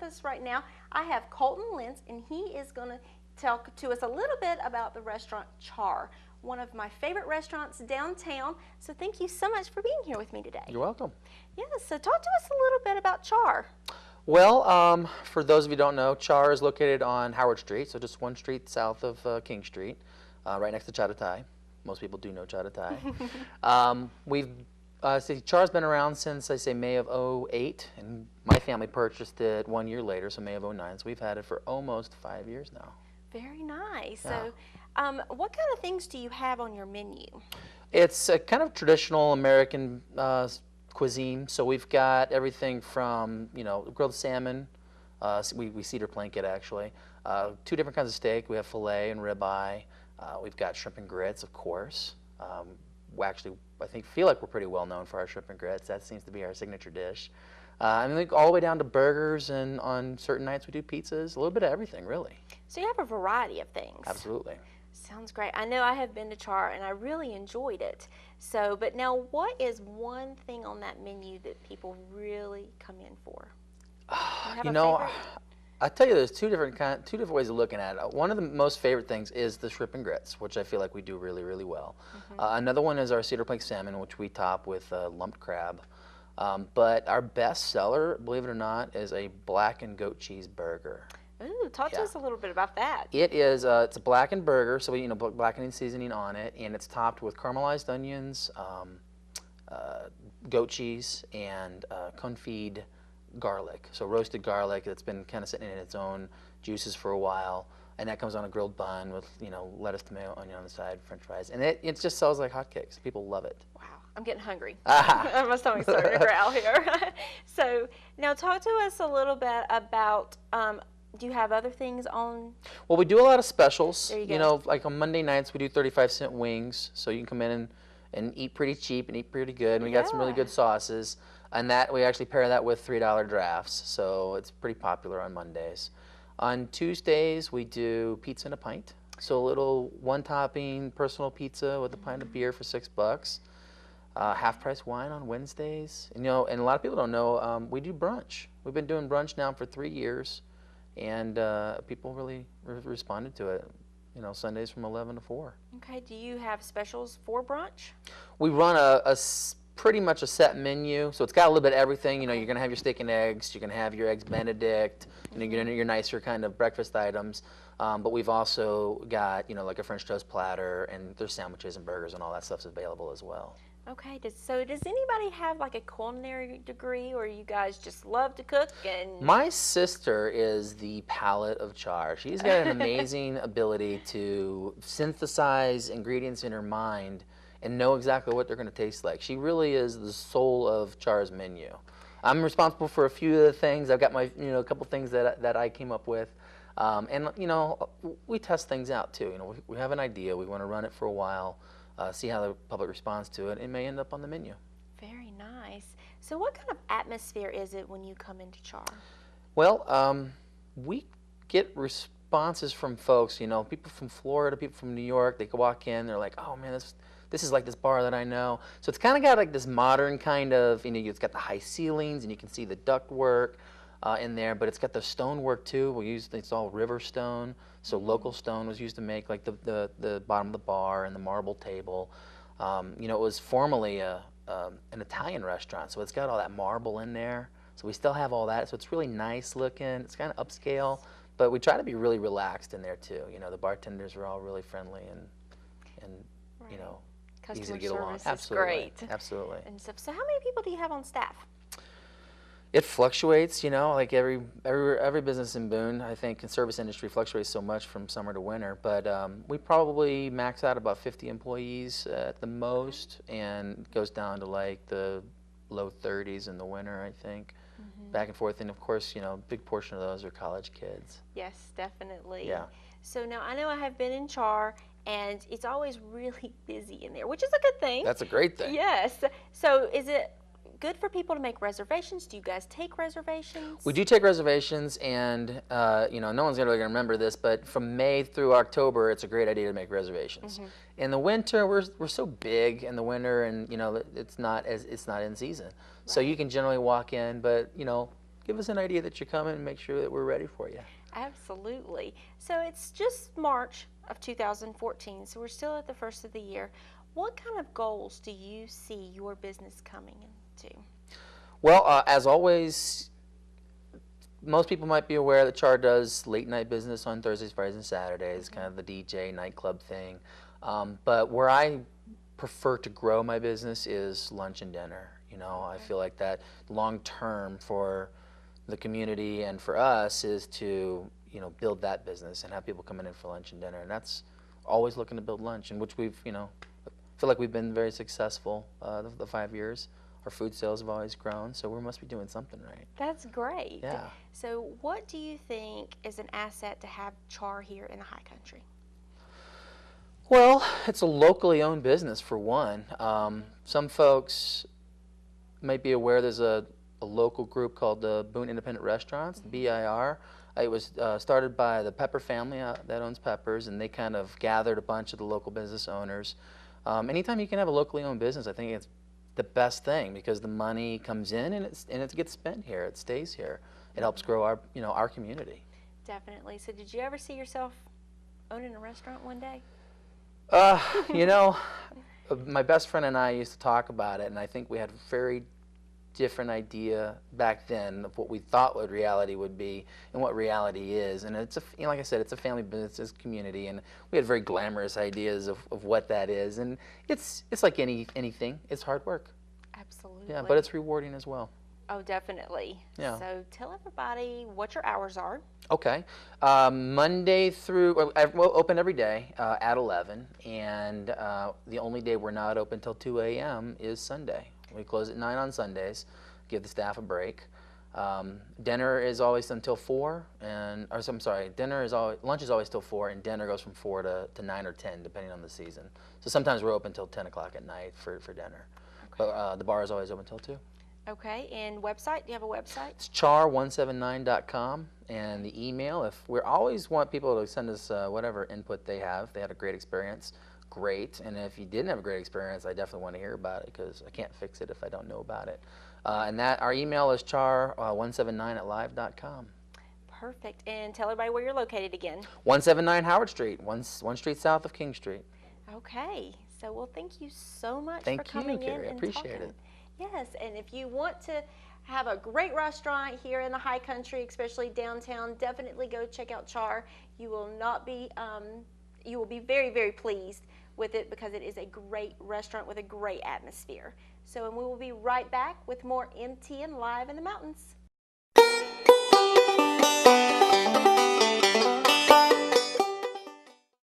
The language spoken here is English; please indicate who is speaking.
Speaker 1: with us right now, I have Colton Lentz, and he is going to talk to us a little bit about the restaurant Char, one of my favorite restaurants downtown. So thank you so much for being here with me today.
Speaker 2: You're welcome.
Speaker 1: Yeah, so talk to us a little bit about Char.
Speaker 2: Well, for those of you who don't know, Char is located on Howard Street, so just one street south of King Street, right next to Char. Most people do know Char. Char's been around since, I say, May of '08, and my family purchased it 1 year later, so May of '09, so we've had it for almost 5 years now.
Speaker 1: Very nice.
Speaker 2: Yeah.
Speaker 1: So what kind of things do you have on your menu?
Speaker 2: It's a kind of traditional American cuisine, so we've got everything from, grilled salmon, we cedar plank it actually, 2 different kinds of steak. We have filet and ribeye. We've got shrimp and grits, of course. I feel like we're pretty well known for our shrimp and grits. That seems to be our signature dish. All the way down to burgers, and on certain nights we do pizzas, a little bit of everything, really.
Speaker 1: So you have a variety of things.
Speaker 2: Absolutely.
Speaker 1: Sounds great. I know I have been to Char and I really enjoyed it. So, but now what is one thing on that menu that people really come in for?
Speaker 2: I tell you, there's two different ways of looking at it. One of the most favorite things is the shrimp and grits, which I feel like we do really, really well. Another one is our cedar plank salmon, which we top with lumped crab. But our best seller, believe it or not, is a blackened goat cheese burger.
Speaker 1: Ooh, talk to us a little bit about that.
Speaker 2: It is. It's a blackened burger, so we blackening seasoning on it, and it's topped with caramelized onions, goat cheese, and confit garlic. So roasted garlic that's been kind of sitting in its own juices for a while, and that comes on a grilled bun with lettuce, tomato, onion on the side, French fries, and it just sells like hotcakes. People love it.
Speaker 1: Wow, I'm getting hungry. My stomach's starting to growl here. So now talk to us a little bit about. Do you have other things on?
Speaker 2: Well, we do a lot of specials.
Speaker 1: There you go.
Speaker 2: Like on Monday nights we do 35-cent wings, so you can come in and eat pretty cheap and eat pretty good. And we got some really good sauces, and that we actually pair that with $3 drafts, so it's pretty popular on Mondays. On Tuesdays we do pizza and a pint, so a little one-topping personal pizza with a pint of beer for $6. Half-price wine on Wednesdays. And a lot of people don't know, we do brunch. We've been doing brunch now for 3 years. And people really responded to it. Sundays from 11 to 4.
Speaker 1: Okay. Do you have specials for brunch?
Speaker 2: We run pretty much a set menu, so it's got a little bit of everything. You're going to have your steak and eggs. You're going to have your eggs Benedict. Your nicer kind of breakfast items. But we've also got like a French toast platter, and there's sandwiches and burgers and all that stuff's available as well.
Speaker 1: Okay, so does anybody have like a culinary degree, or you guys just love to cook? And
Speaker 2: my sister is the palate of Char. She's got an amazing ability to synthesize ingredients in her mind and know exactly what they're going to taste like. She really is the soul of Char's menu. I'm responsible for a few of the things. I've got my a couple things that I came up with, and we test things out too. We have an idea. We want to run it for a while. See how the public responds to it. It may end up on the menu.
Speaker 1: Very nice. So what kind of atmosphere is it when you come into Char?
Speaker 2: Well, we get responses from folks, people from Florida, people from New York. They could walk in, they're like, oh man, this is like this bar that I know. So it's kind of got like this modern kind of, it's got the high ceilings, and you can see the ductwork in there, but it's got the stonework too. It's all river stone. So local stone was used to make like the bottom of the bar and the marble table. It was formerly an Italian restaurant, so it's got all that marble in there. So we still have all that. So it's really nice looking. It's kind of upscale, but we try to be really relaxed in there too. The bartenders are all really friendly and
Speaker 1: Customer
Speaker 2: easy to get along.
Speaker 1: service
Speaker 2: Absolutely,
Speaker 1: is great.
Speaker 2: absolutely.
Speaker 1: And stuff. So how many people do you have on staff?
Speaker 2: It fluctuates, like every business in Boone. I think the service industry fluctuates so much from summer to winter, but we probably max out about 50 employees at the most, and it goes down to like the low 30s in the winter, I think. Back and forth, and of course, a big portion of those are college kids.
Speaker 1: Yes, definitely.
Speaker 2: Yeah.
Speaker 1: So now I know I have been in Char, and it's always really busy in there, which is a good thing.
Speaker 2: That's a great thing.
Speaker 1: Yes. So is it good for people to make reservations? Do you guys take reservations?
Speaker 2: We do take reservations, and no one's really going to remember this, but from May through October, it's a great idea to make reservations. In the winter, we're so big in the winter, and it's not in season, so you can generally walk in, but give us an idea that you're coming and make sure that we're ready for you.
Speaker 1: Absolutely. So it's just March of 2014, so we're still at the first of the year. What kind of goals do you see your business coming into?
Speaker 2: Well, as always, most people might be aware that Char does late night business on Thursdays, Fridays, and Saturdays, kind of the DJ nightclub thing. But where I prefer to grow my business is lunch and dinner. You know, I feel like that long term for the community and for us is to, you know, build that business and have people coming in for lunch and dinner. And that's always looking to build lunch, in which we've, you know, feel like we've been very successful the 5 years. Our food sales have always grown, so we must be doing something right.
Speaker 1: That's great.
Speaker 2: Yeah.
Speaker 1: So what do you think is an asset to have Char here in the high country?
Speaker 2: Well, it's a locally owned business for one. Some folks might be aware there's a local group called the Boone Independent Restaurants, the BIR. It was started by the Pepper family that owns Peppers, and they kind of gathered a bunch of the local business owners. Anytime you can have a locally owned business, I think it's the best thing, because the money comes in and it gets spent here. It stays here. It helps grow our, you know, our community.
Speaker 1: Definitely. So did you ever see yourself owning a restaurant one day?
Speaker 2: You know, my best friend and I used to talk about it, and I think we had a very different idea back then of what we thought what reality would be and what reality is. And it's you know, like I said, it's a family business, it's a community, and we had very glamorous ideas of what that is. And it's like anything. It's hard work.
Speaker 1: Absolutely.
Speaker 2: Yeah, but it's rewarding as well.
Speaker 1: Oh, definitely.
Speaker 2: Yeah.
Speaker 1: So tell everybody what your hours are.
Speaker 2: Okay. Monday through, we'll open every day at 11, and the only day we're not open till 2 a.m. is Sunday. We close at 9 on Sundays, give the staff a break. Dinner is always until 4, lunch is always till 4, and dinner goes from 4 to 9 or 10, depending on the season. So sometimes we're open till 10 o'clock at night for dinner. Okay. But the bar is always open till 2.
Speaker 1: Okay, and website? Do you have a website?
Speaker 2: It's char179.com, and the email, if we always want people to send us whatever input they have. If they had a great experience, great. And if you didn't have a great experience, I definitely want to hear about it, because I can't fix it if I don't know about it. And our email is char179@live.com.
Speaker 1: Perfect. And tell everybody where you're located again.
Speaker 2: 179 Howard Street, one street south of King Street.
Speaker 1: Okay. So, well, thank you so much
Speaker 2: Thank
Speaker 1: for coming
Speaker 2: you, Carrie.
Speaker 1: in
Speaker 2: I
Speaker 1: and
Speaker 2: appreciate
Speaker 1: talking.
Speaker 2: it.
Speaker 1: Yes, and if you want to have a great restaurant here in the high country, especially downtown, definitely go check out Char. You will be very, very pleased with it, because it is a great restaurant with a great atmosphere. So, and we will be right back with more MTN Live in the Mountains.